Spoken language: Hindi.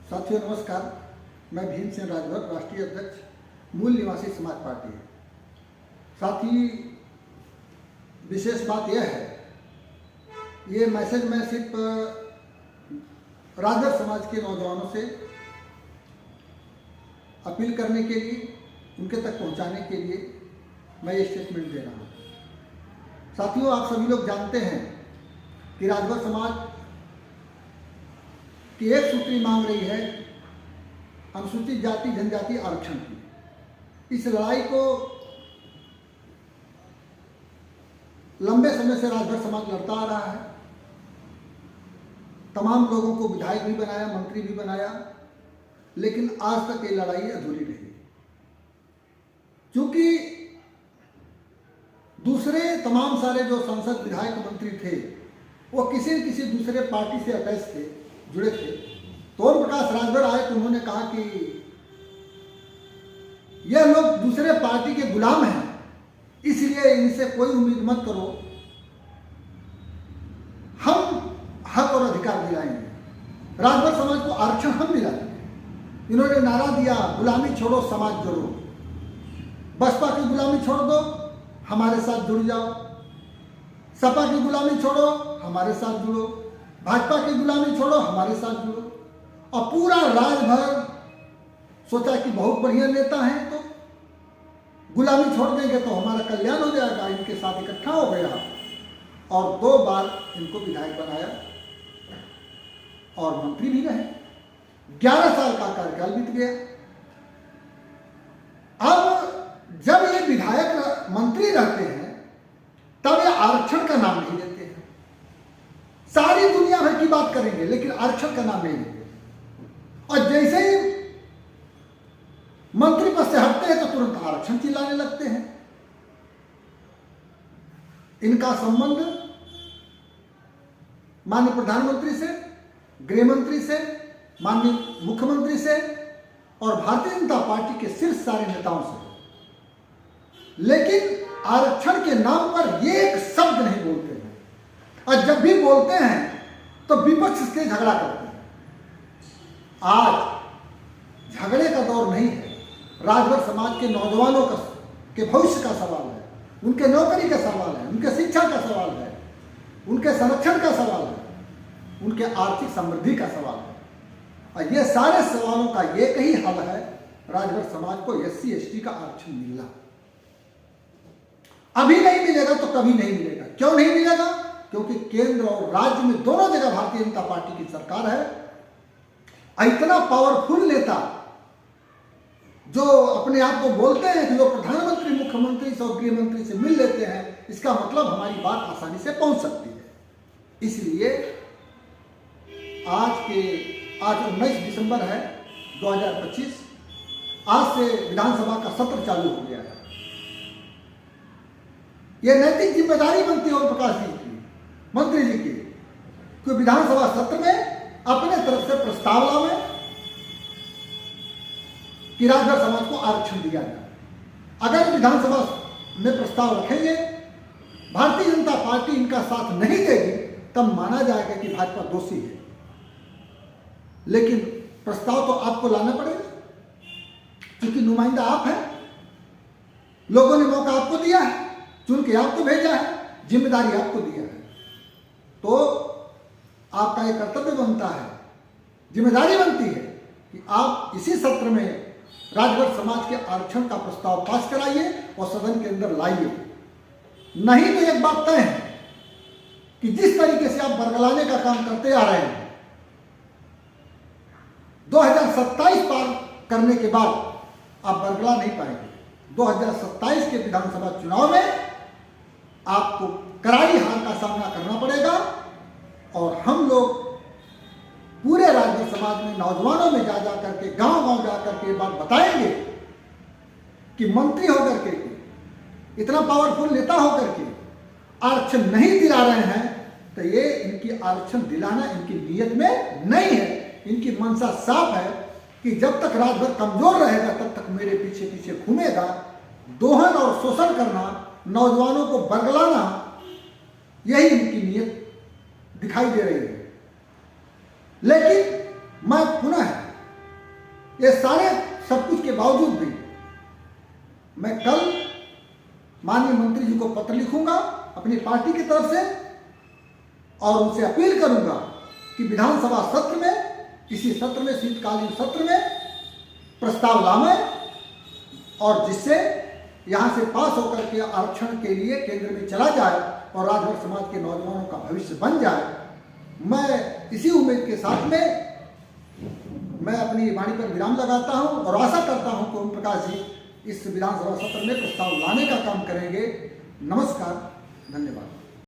साथियों नमस्कार, मैं भीम सिंह राजभर, राष्ट्रीय अध्यक्ष, मूल निवासी समाज पार्टी। साथी विशेष बात यह है, ये मैसेज मैं सिर्फ राजभर समाज के नौजवानों से अपील करने के लिए, उनके तक पहुंचाने के लिए मैं ये स्टेटमेंट दे रहा हूँ। साथियों, आप सभी लोग जानते हैं कि राजभर समाज की एक सूत्री मांग रही है अनुसूचित जाति जनजाति आरक्षण की। इस लड़ाई को लंबे समय से राजभर समाज लड़ता आ रहा है। तमाम लोगों को विधायक भी बनाया, मंत्री भी बनाया, लेकिन आज तक ये लड़ाई अधूरी रही। क्योंकि दूसरे तमाम सारे जो सांसद विधायक मंत्री थे वो किसी न किसी दूसरे पार्टी से अटैच थे, जुड़े थे। तो ओम प्रकाश राजभर आए तो उन्होंने कहा कि यह लोग दूसरे पार्टी के गुलाम हैं, इसलिए इनसे कोई उम्मीद मत करो, हम हक और अधिकार दिलाएंगे। राजभर समाज को आरक्षण हम दिलाएंगे। इन्होंने नारा दिया, गुलामी छोड़ो समाज जोड़ो। बसपा की गुलामी छोड़ दो, हमारे साथ जुड़ जाओ। सपा की गुलामी छोड़ो, हमारे साथ जुड़ो। भाजपा की गुलामी छोड़ो, हमारे साथ जुड़ो। और पूरा राजभर सोचा कि बहुत बढ़िया नेता हैं, तो गुलामी छोड़ देंगे तो हमारा कल्याण हो जाएगा। इनके साथ इकट्ठा हो गया और 2 बार इनको विधायक बनाया और मंत्री भी रहे। 11 साल का कार्यकाल बीत गया। अब जब ये विधायक मंत्री रहते हैं तब ये आरक्षण का नाम नहीं लेते हैं। सारी दुनिया भर की बात करेंगे लेकिन आरक्षण का नाम नहीं लेंगे। और जैसे ही मंत्री पद से हटते हैं तो तुरंत आरक्षण चिल्लाने लगते हैं। इनका संबंध माननीय प्रधानमंत्री से, गृह मंत्री से, माननीय मुख्यमंत्री से और भारतीय जनता पार्टी के शीर्ष सारे नेताओं से, लेकिन आरक्षण के नाम पर ये एक शब्द नहीं बोलते हैं। और जब भी बोलते हैं तो विपक्ष से झगड़ा करते हैं। आज झगड़े का दौर नहीं है। राजभर समाज के नौजवानों के भविष्य का सवाल है, उनके नौकरी का सवाल है, उनके शिक्षा का सवाल है, उनके संरक्षण का सवाल है, उनके आर्थिक समृद्धि का सवाल है। और ये सारे सवालों का एक ही हल है, राजभर समाज को SC ST का आरक्षण मिलना। अभी नहीं मिलेगा तो कभी नहीं मिलेगा। क्यों नहीं मिलेगा? क्योंकि केंद्र और राज्य में दोनों जगह भारतीय जनता पार्टी की सरकार है। इतना पावरफुल नेता जो अपने आप को बोलते हैं कि वो प्रधानमंत्री, मुख्यमंत्री से और गृह मंत्री से मिल लेते हैं, इसका मतलब हमारी बात आसानी से पहुंच सकती है। इसलिए आज 19 दिसंबर है 2025। आज से विधानसभा का सत्र चालू हो गया है। यह नैतिक जिम्मेदारी बनती है ओम प्रकाश जी की, मंत्री जी की, कि विधानसभा सत्र में अपने तरफ से प्रस्ताव लावे कि राजभर समाज को आरक्षण दिया जाए। अगर विधानसभा में प्रस्ताव रखेंगे, भारतीय जनता पार्टी इनका साथ नहीं देगी, तब माना जाएगा कि भाजपा दोषी है। लेकिन प्रस्ताव तो आपको लाना पड़ेगा, क्योंकि नुमाइंदा आप हैं। लोगों ने मौका आपको दिया है, चुन के आपको भेजा है, जिम्मेदारी आपको दिया है। तो आपका एक कर्तव्य बनता है, जिम्मेदारी बनती है कि आप इसी सत्र में राजभर समाज के आरक्षण का प्रस्ताव पास कराइए और सदन के अंदर लाइए। नहीं तो एक बात तय है कि जिस तरीके से आप बरगलाने का काम करते आ रहे हैं, 2027 पार करने के बाद आप बरगला नहीं पाएंगे। 2027 के विधानसभा चुनाव में आपको करारी हार का सामना करना पड़ेगा। और हम लोग पूरे राजभर समाज में, नौजवानों में जा करके, गांव जा करके बात बताएंगे कि मंत्री होकर के, इतना पावरफुल नेता होकर के आरक्षण नहीं दिला रहे हैं, तो ये इनकी आरक्षण दिलाना इनकी नीयत में नहीं है। इनकी मंशा साफ है कि जब तक राजभर कमजोर रहेगा तब तक मेरे पीछे पीछे घूमेगा। दोहन और शोषण करना, नौजवानों को बरगलाना, यही इनकी नीयत दिखाई दे रही है। लेकिन मैं पुनः ये सारे सब कुछ के बावजूद भी मैं कल माननीय मंत्री जी को पत्र लिखूंगा अपनी पार्टी की तरफ से और उनसे अपील करूंगा कि विधानसभा सत्र में, इसी सत्र में, शीतकालीन सत्र में प्रस्ताव लाएं और जिससे यहां से पास होकर के आरक्षण के लिए केंद्र में चला जाए और राजभर समाज के नौजवानों का भविष्य बन जाए। मैं इसी उम्मीद के साथ में मैं अपनी वाणी पर विराम लगाता हूं और आशा करता हूं कि ओम प्रकाश जी इस विधानसभा सत्र में प्रस्ताव लाने का काम करेंगे। नमस्कार, धन्यवाद।